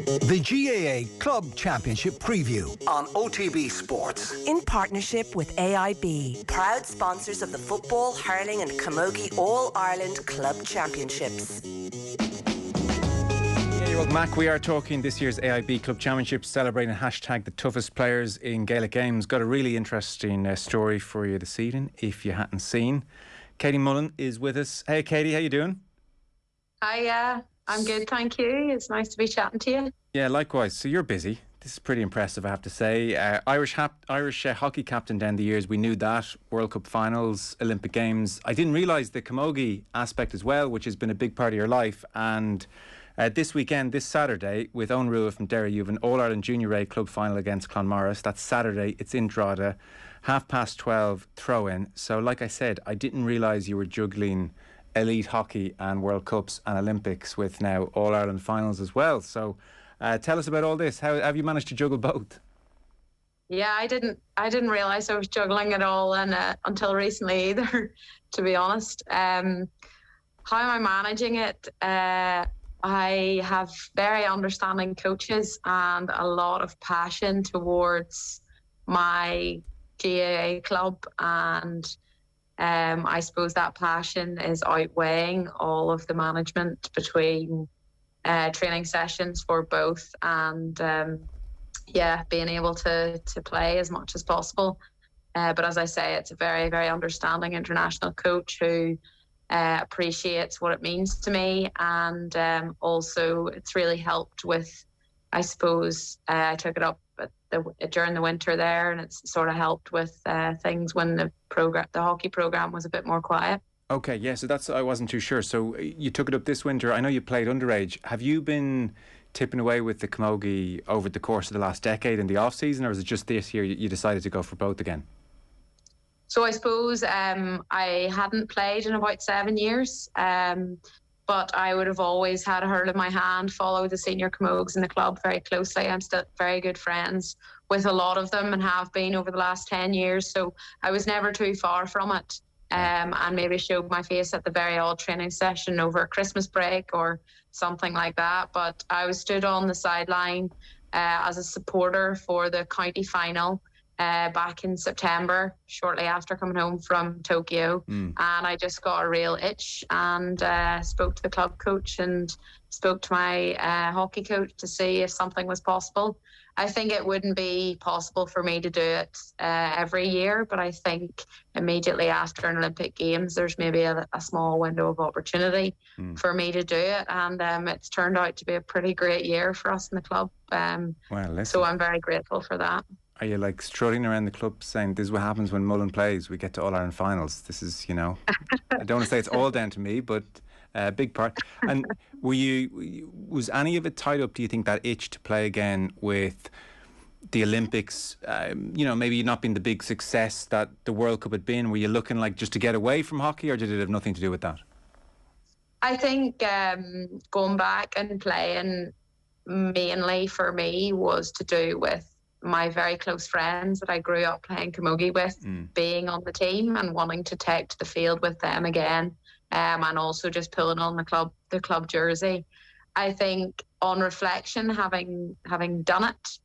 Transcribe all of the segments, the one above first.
The GAA Club Championship Preview on OTB Sports. In partnership with AIB, proud sponsors of the football, hurling and camogie All-Ireland Club Championships. Welcome back. We are talking this year's AIB Club Championships, celebrating hashtag the toughest players in Gaelic games. Got a really interesting story for you this evening, if you hadn't seen. Katie Mullan is with us. Hey Katie, how you doing? Hi, I'm good, thank you. It's nice to be chatting to you. Yeah, likewise. So you're busy. This is pretty impressive, I have to say. Irish hockey captain down the years, we knew that. World Cup finals, Olympic Games. I didn't realise the camogie aspect as well, which has been a big part of your life. And this weekend, this Saturday, with Owen Rua from Derry, you have an All-Ireland Junior A club final against Clonmorris. That's Saturday. It's in Drogheda. 12:30 throw-in. So like I said, I didn't realise you were juggling elite hockey and World Cups and Olympics with now All-Ireland finals as well. So tell us about all this. How have you managed to juggle both? Yeah, I didn't realise I was juggling it all until recently either, to be honest. How am I managing it? I have very understanding coaches and a lot of passion towards my GAA club, and I suppose that passion is outweighing all of the management between training sessions for both and being able to play as much as possible. But as I say, it's a very, very understanding international coach who appreciates what it means to me, and also it's really helped with, I suppose, I took it up during the winter there, and it's sort of helped with things when the hockey program was a bit more quiet. Okay, yeah, so that's, I wasn't too sure. So you took it up this winter. I know you played underage. Have you been tipping away with the camogie over the course of the last decade in the off season, or is it just this year you decided to go for both again? So I suppose I hadn't played in about 7 years, but I would have always had a hurl in my hand, followed the senior camogues in the club very closely. I'm still very good friends with a lot of them and have been over the last 10 years. So I was never too far from it, and maybe showed my face at the very odd training session over a Christmas break or something like that. But I was stood on the sideline as a supporter for the county final back in September, shortly after coming home from Tokyo. And I just got a real itch and spoke to the club coach and spoke to my hockey coach to see if something was possible. I think it wouldn't be possible for me to do it every year, but I think immediately after an Olympic Games, there's maybe a small window of opportunity for me to do it. And it's turned out to be a pretty great year for us in the club. So I'm very grateful for that. Are you like strutting around the club saying, this is what happens when Mullan plays, we get to All-Ireland finals? This is, I don't want to say it's all down to me, but a big part. And was any of it tied up, do you think, that itch to play again with the Olympics, maybe not being the big success that the World Cup had been? Were you looking like just to get away from hockey, or did it have nothing to do with that? I think going back and playing mainly for me was to do with my very close friends that I grew up playing camogie with, being on the team and wanting to take to the field with them again, and also just pulling on the club jersey. I think on reflection, having done it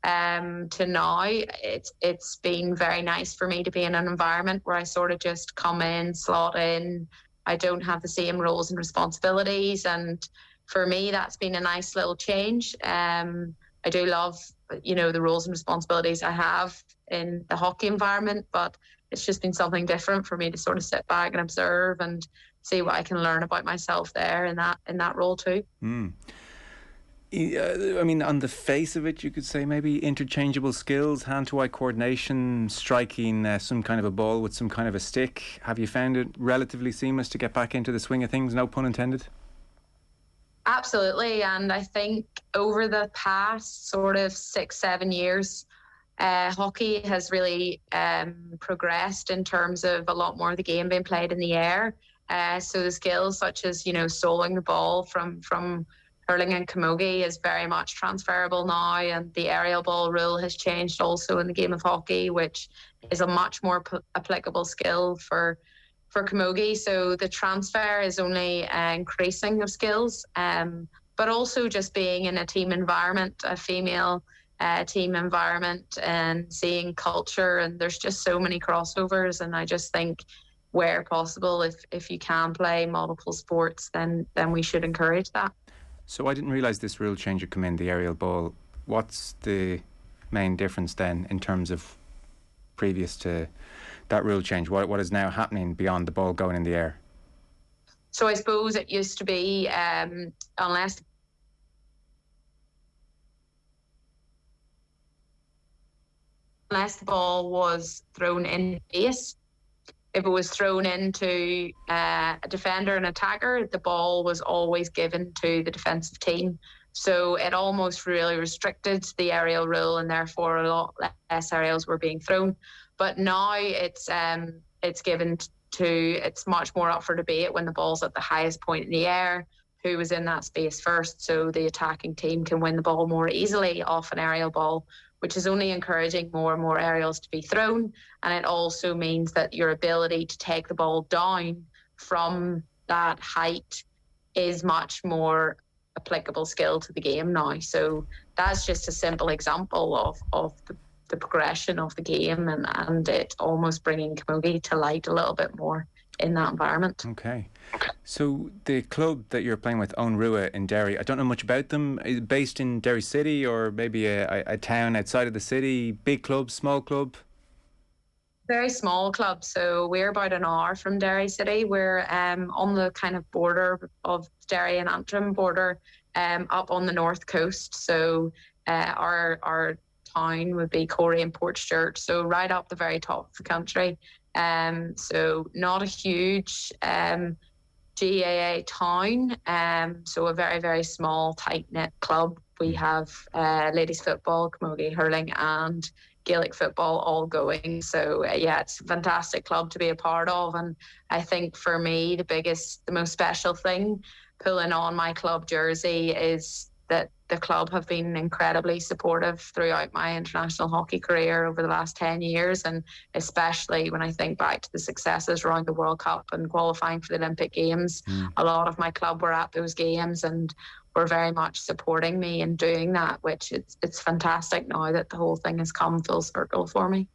to now, it's been very nice for me to be in an environment where I sort of just come in, slot in. I don't have the same roles and responsibilities, and for me that's been a nice little change. I do love the roles and responsibilities I have in the hockey environment, but it's just been something different for me to sort of sit back and observe and see what I can learn about myself there in that role too. I mean, on the face of it, you could say maybe interchangeable skills, hand-to-eye coordination, striking some kind of a ball with some kind of a stick. Have you found it relatively seamless to get back into the swing of things, no pun intended? Absolutely, and I think over the past sort of 6-7 years, hockey has really progressed in terms of a lot more of the game being played in the air. So the skills such as, soloing the ball from hurling and camogie is very much transferable now, and the aerial ball rule has changed also in the game of hockey, which is a much more applicable skill for camogie. So the transfer is only increasing of skills. but also just being in a team environment, a female team environment, and seeing culture. And there's just so many crossovers. And I just think where possible, if you can play multiple sports, then we should encourage that. So I didn't realise this rule change had come in, the aerial ball. What's the main difference then in terms of previous to that rule change? What is now happening beyond the ball going in the air? So I suppose it used to be unless the ball was thrown in base. If it was thrown into a defender and attacker, the ball was always given to the defensive team. So it almost really restricted the aerial rule, and therefore a lot less aerials were being thrown. But now it's given to, it's much more up for debate when the ball's at the highest point in the air, who was in that space first, so the attacking team can win the ball more easily off an aerial ball, which is only encouraging more and more aerials to be thrown. And it also means that your ability to take the ball down from that height is much more applicable skill to the game now. So that's just a simple example of the progression of the game, and it almost bringing camogie to light a little bit more in that environment. Okay. So the club that you're playing with, Owen Rua in Derry, I don't know much about them. Is it based in Derry City or maybe a town outside of the city? Big club, small club? Very small club. So we're about an hour from Derry City. We're on the kind of border of Derry and Antrim border, up on the north coast. So our town would be Corey and Portchurch, so right up the very top of the country. So not a huge GAA town, so a very, very small, tight-knit club. We have ladies football, camogie, hurling and Gaelic football all going. So yeah, it's a fantastic club to be a part of. And I think for me, the most special thing pulling on my club jersey is that the club have been incredibly supportive throughout my international hockey career over the last 10 years. And especially when I think back to the successes around the World Cup and qualifying for the Olympic Games, a lot of my club were at those games and were very much supporting me in doing that, which it's fantastic now that the whole thing has come full circle for me.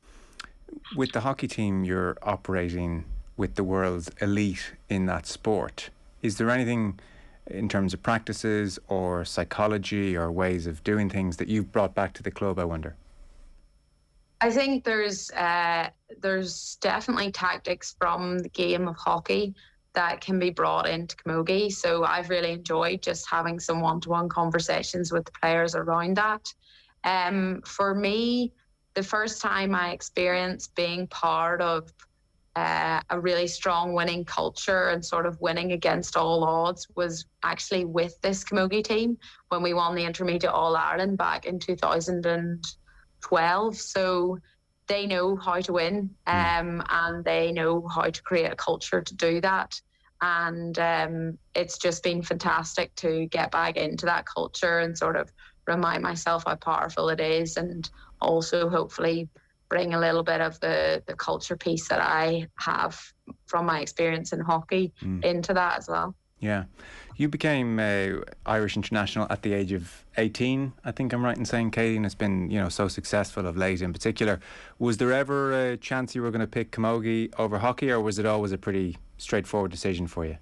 With the hockey team, you're operating with the world's elite in that sport. Is there anything in terms of practices or psychology or ways of doing things that you've brought back to the club, I wonder? I think there's definitely tactics from the game of hockey that can be brought into camogie. So I've really enjoyed just having some one-to-one conversations with the players around that. For me, the first time I experienced being part of a really strong winning culture and sort of winning against all odds was actually with this camogie team when we won the Intermediate All-Ireland back in 2012. So they know how to win, and they know how to create a culture to do that. And it's just been fantastic to get back into that culture and sort of remind myself how powerful it is, and also hopefully bring a little bit of the culture piece that I have from my experience in hockey into that as well. Yeah. You became Irish international at the age of 18, I think I'm right in saying, Katie, and it's been, so successful of late in particular. Was there ever a chance you were going to pick camogie over hockey, or was it always a pretty straightforward decision for you?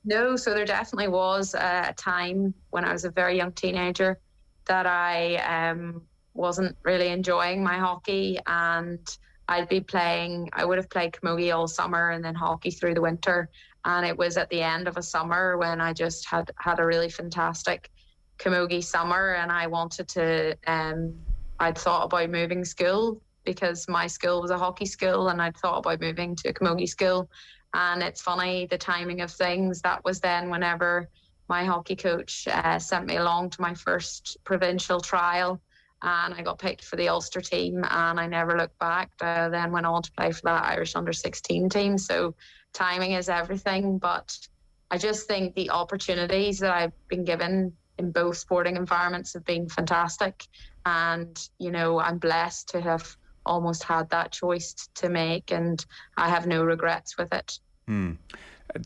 No, so there definitely was a time when I was a very young teenager that I wasn't really enjoying my hockey, and I would have played camogie all summer and then hockey through the winter. And it was at the end of a summer when I just had a really fantastic camogie summer, and I wanted to, I'd thought about moving school because my school was a hockey school, and I'd thought about moving to a camogie school. And it's funny, the timing of things, that was then whenever my hockey coach sent me along to my first provincial trial, and I got picked for the Ulster team, and I never looked back. I then went on to play for that Irish under-16 team. So timing is everything, but I just think the opportunities that I've been given in both sporting environments have been fantastic. And, I'm blessed to have almost had that choice to make, and I have no regrets with it.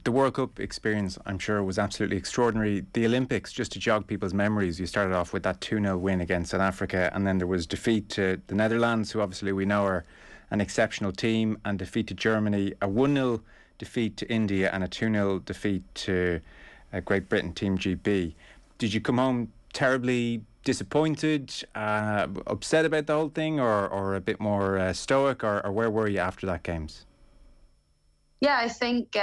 The World Cup experience, I'm sure, was absolutely extraordinary. The Olympics, just to jog people's memories, you started off with that 2-0 win against South Africa, and then there was defeat to the Netherlands, who obviously we know are an exceptional team, and defeat to Germany, a 1-0 defeat to India, and a 2-0 defeat to Great Britain, Team GB. Did you come home terribly disappointed, upset about the whole thing, or a bit more stoic, or where were you after that games? Yeah, I think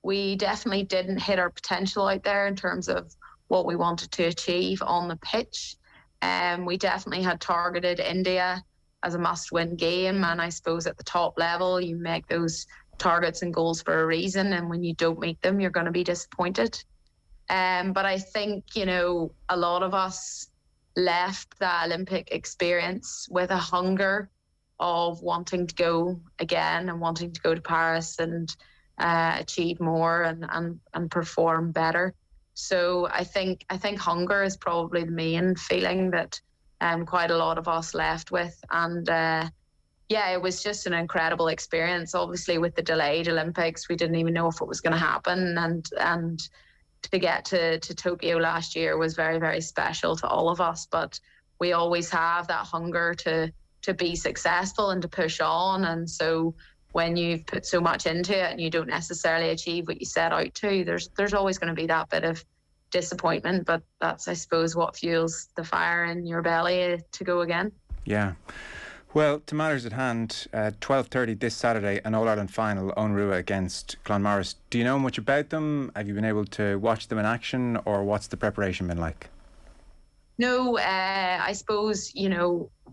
we definitely didn't hit our potential out there in terms of what we wanted to achieve on the pitch. We definitely had targeted India as a must-win game, and I suppose at the top level you make those targets and goals for a reason, and when you don't meet them you're going to be disappointed. But I think, a lot of us left the Olympic experience with a hunger of wanting to go again and wanting to go to Paris and achieve more and perform better. So I think hunger is probably the main feeling that quite a lot of us left with. And it was just an incredible experience. Obviously, with the delayed Olympics, we didn't even know if it was going to happen. And to get to Tokyo last year was very, very special to all of us. But we always have that hunger to be successful and to push on. And so when you've put so much into it and you don't necessarily achieve what you set out to, there's always going to be that bit of disappointment. But that's, I suppose, what fuels the fire in your belly to go again. Yeah. Well, to matters at hand, 12:30 this Saturday, an All-Ireland final, Onrua against Clonmorris. Do you know much about them? Have you been able to watch them in action, or what's the preparation been like? No, I suppose,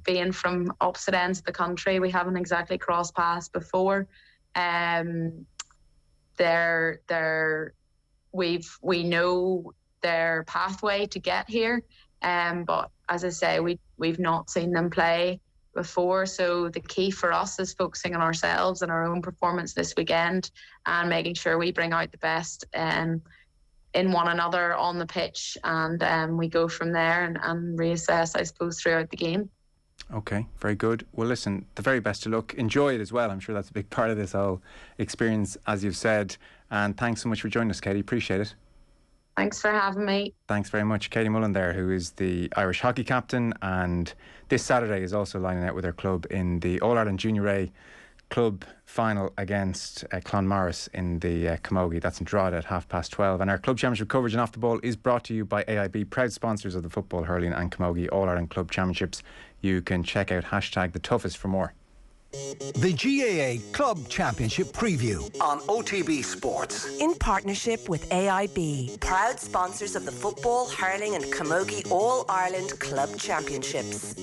being from opposite ends of the country, we haven't exactly crossed paths before. We know their pathway to get here, but as I say, we've not seen them play before. So the key for us is focusing on ourselves and our own performance this weekend, and making sure we bring out the best in one another on the pitch, and we go from there and reassess, I suppose, throughout the game. Okay, very good. Well, listen, the very best of luck. Enjoy it as well. I'm sure that's a big part of this whole experience, as you've said. And thanks so much for joining us, Katie. Appreciate it. Thanks for having me. Thanks very much. Katie Mullan there, who is the Irish hockey captain, and this Saturday is also lining out with her club in the All-Ireland Junior A club final against Clonmorris in the camogie. That's in Drogheda at 12:30. And our club championship coverage and Off the Ball is brought to you by AIB, proud sponsors of the football, hurling and camogie All-Ireland Club Championships. You can check out #TheToughest for more. The GAA Club Championship Preview on OTB Sports. In partnership with AIB, proud sponsors of the football, hurling and camogie All-Ireland Club Championships.